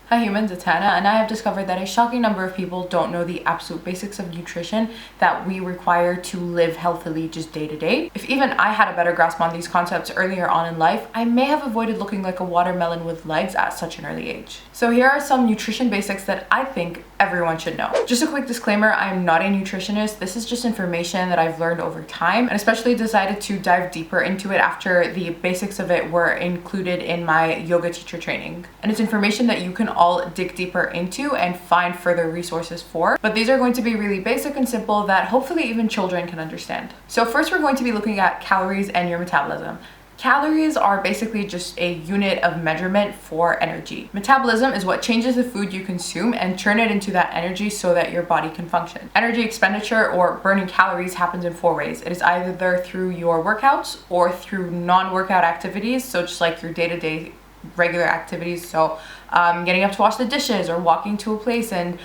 Hi humans, it's Hannah, and I have discovered that a shocking number of people don't know the absolute basics of nutrition that we require to live healthily just day to day. If even I had a better grasp on these concepts earlier on in life, I may have avoided looking like a watermelon with legs at such an early age. So here are some nutrition basics that I think everyone should know. Just a quick disclaimer, I am not a nutritionist. This is just information that I've learned over time, and especially decided to dive deeper into it after the basics of it were included in my yoga teacher training. And it's information that you can all dig deeper into and find further resources for. But these are going to be really basic and simple that hopefully even children can understand. So first we're going to be looking at calories and your metabolism. Calories are basically just a unit of measurement for energy. Metabolism is what changes the food you consume and turn it into that energy so that your body can function. Energy expenditure or burning calories happens in 4 ways. It is either through your workouts or through non-workout activities, so just like your day-to-day regular activities, so getting up to wash the dishes or walking to a place and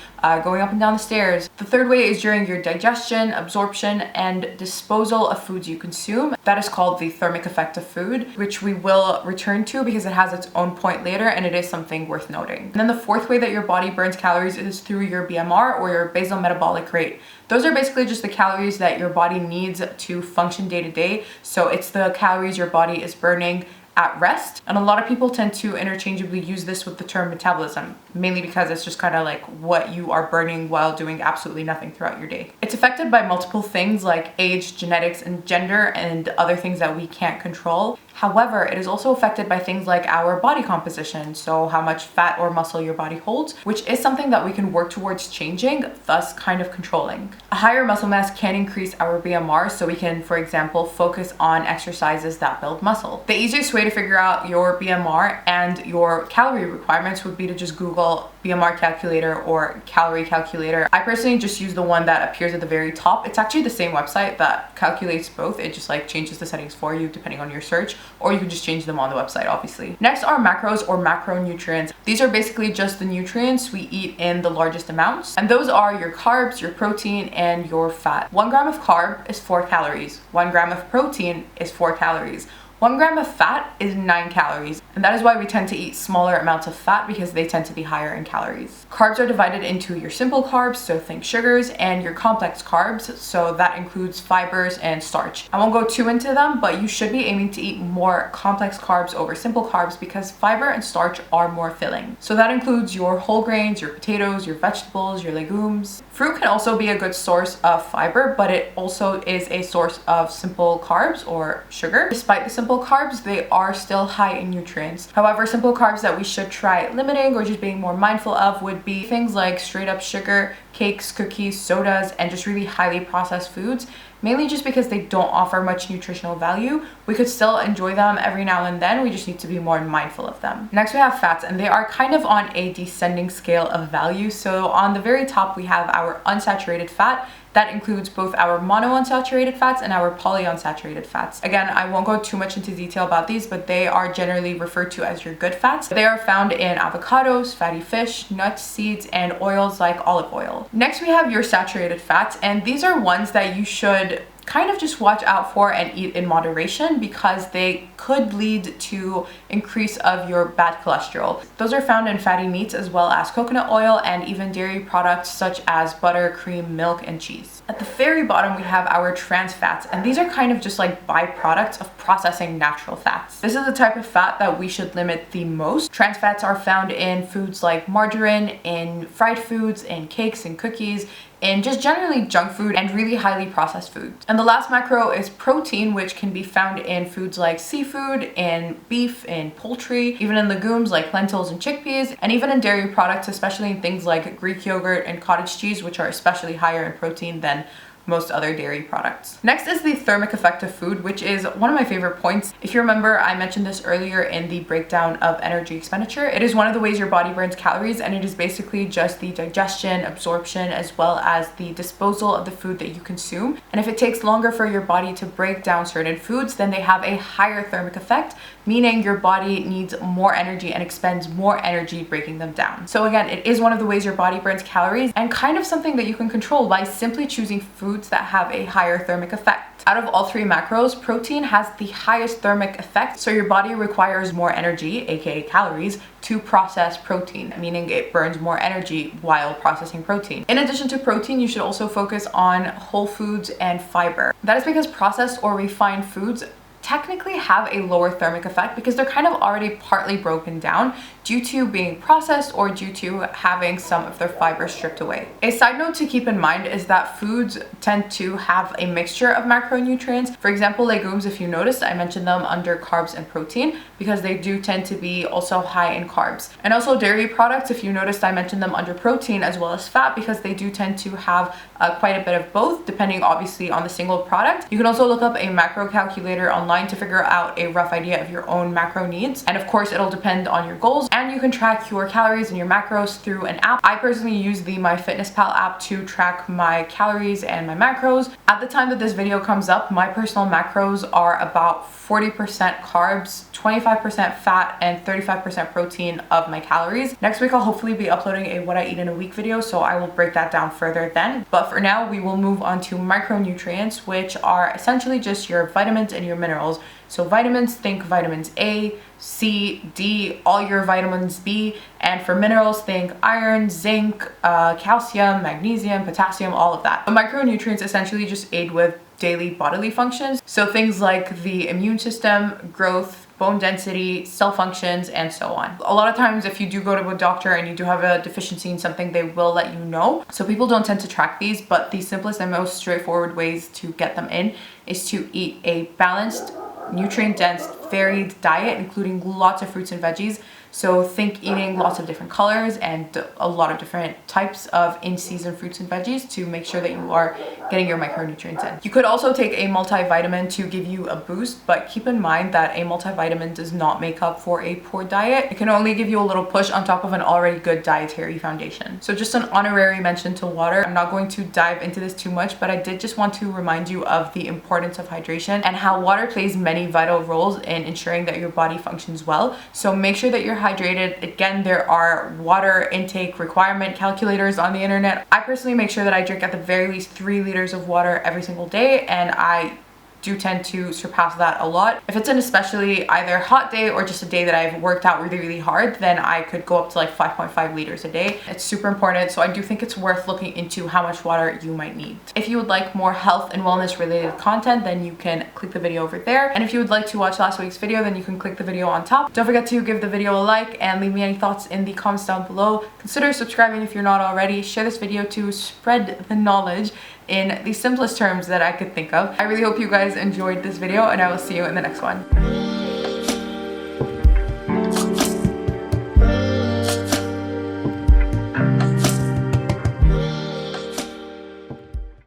going up and down the stairs. The third way is during your digestion, absorption, and disposal of foods you consume. That is called the thermic effect of food, which we will return to because it has its own point later and it is something worth noting. And then the fourth way that your body burns calories is through your BMR or your basal metabolic rate. Those are basically just the calories that your body needs to function day to day. So it's the calories your body is burning at rest, and a lot of people tend to interchangeably use this with the term metabolism, mainly because it's just kind of like what you are burning while doing absolutely nothing throughout your day. It's affected by multiple things like age, genetics, and gender, and other things that we can't control. However, it is also affected by things like our body composition, so how much fat or muscle your body holds, which is something that we can work towards changing, thus kind of controlling. A higher muscle mass can increase our BMR, so we can, for example, focus on exercises that build muscle. The easiest way to figure out your BMR and your calorie requirements would be to just Google BMR calculator or calorie calculator. I personally just use the one that appears at the very top. It's actually the same website that calculates both. It just like changes the settings for you depending on your search, or you can just change them on the website, obviously. Next are macros or macronutrients. These are basically just the nutrients we eat in the largest amounts, and those are your carbs, your protein, and your fat. 1 gram of carb is 4 calories. 1 gram of protein is 4 calories. 1 gram of fat is 9 calories, and that is why we tend to eat smaller amounts of fat because they tend to be higher in calories. Carbs are divided into your simple carbs, so think sugars, and your complex carbs, so that includes fibers and starch. I won't go too into them, but you should be aiming to eat more complex carbs over simple carbs because fiber and starch are more filling. So that includes your whole grains, your potatoes, your vegetables, your legumes. Fruit can also be a good source of fiber, but it also is a source of simple carbs or sugar. Despite the simple carbs, they are still high in nutrients. However, simple carbs that we should try limiting or just being more mindful of would be things like straight up sugar, cakes, cookies, sodas, and just really highly processed foods, mainly just because they don't offer much nutritional value. We could still enjoy them every now and then, we just need to be more mindful of them. Next we have fats, and they are kind of on a descending scale of value. So on the very top we have our unsaturated fat. That includes both our monounsaturated fats and our polyunsaturated fats. Again, I won't go too much into detail about these, but they are generally referred to as your good fats. They are found in avocados, fatty fish, nuts, seeds, and oils like olive oil. Next, we have your saturated fats, and these are ones that you should kind of just watch out for and eat in moderation because they could lead to increase of your bad cholesterol. Those are found in fatty meats as well as coconut oil and even dairy products such as butter, cream, milk, and cheese. At the very bottom we have our trans fats, and these are kind of just like byproducts of processing natural fats. This is the type of fat that we should limit the most. Trans fats are found in foods like margarine, in fried foods, in cakes and cookies, in just generally junk food and really highly processed foods. And the last macro is protein, which can be found in foods like seafood, in beef, in poultry, even in legumes like lentils and chickpeas, and even in dairy products, especially in things like Greek yogurt and cottage cheese, which are especially higher in protein than most other dairy products. Next is the thermic effect of food, which is one of my favorite points. If you remember, I mentioned this earlier in the breakdown of energy expenditure. It is one of the ways your body burns calories, and it is basically just the digestion, absorption, as well as the disposal of the food that you consume. And if it takes longer for your body to break down certain foods, then they have a higher thermic effect, meaning your body needs more energy and expends more energy breaking them down. So again, it is one of the ways your body burns calories, and kind of something that you can control by simply choosing food foods that have a higher thermic effect. Out of all three macros, protein has the highest thermic effect, so your body requires more energy, aka calories, to process protein, meaning it burns more energy while processing protein. In addition to protein, you should also focus on whole foods and fiber. That is because processed or refined foods technically have a lower thermic effect because they're kind of already partly broken down due to being processed or due to having some of their fiber stripped away. A side note to keep in mind is that foods tend to have a mixture of macronutrients. For example, legumes, if you noticed, I mentioned them under carbs and protein because they do tend to be also high in carbs. And also dairy products, if you noticed, I mentioned them under protein as well as fat because they do tend to have quite a bit of both, depending obviously on the single product. You can also look up a macro calculator online to figure out a rough idea of your own macro needs. And of course, it'll depend on your goals. And you can track your calories and your macros through an app. I personally use the MyFitnessPal app to track my calories and my macros. At the time that this video comes up, my personal macros are about 40% carbs, 25% fat, and 35% protein of my calories. Next week, I'll hopefully be uploading a what I eat in a week video, so I will break that down further then. But for now, we will move on to micronutrients, which are essentially just your vitamins and your minerals. So vitamins, think vitamins A, C, D, all your vitamins B, and for minerals, think iron, zinc, calcium, magnesium, potassium, all of that. The micronutrients essentially just aid with daily bodily functions. So things like the immune system, growth, bone density, cell functions, and so on. A lot of times if you do go to a doctor and you do have a deficiency in something, they will let you know. So people don't tend to track these, but the simplest and most straightforward ways to get them in is to eat a balanced, nutrient-dense, varied diet, including lots of fruits and veggies. So think eating lots of different colors and a lot of different types of in-season fruits and veggies to make sure that you are getting your micronutrients in. You could also take a multivitamin to give you a boost, but keep in mind that a multivitamin does not make up for a poor diet. It can only give you a little push on top of an already good dietary foundation. So just an honorary mention to water. I'm not going to dive into this too much, but I did just want to remind you of the importance of hydration and how water plays many vital roles in ensuring that your body functions well. So make sure that you're hydrated. Again, there are water intake requirement calculators on the internet. I personally make sure that I drink at the very least 3 liters of water every single day, and I do tend to surpass that a lot. If it's an especially either hot day or just a day that I've worked out really hard, then I could go up to like 5.5 liters a day. It's super important, so I do think it's worth looking into how much water you might need. If you would like more health and wellness related content, then you can click the video over there. And if you would like to watch last week's video, then you can click the video on top. Don't forget to give the video a like and leave me any thoughts in the comments down below. Consider subscribing if you're not already. Share this video to spread the knowledge in the simplest terms that I could think of. I really hope you guys enjoyed this video, and I will see you in the next one.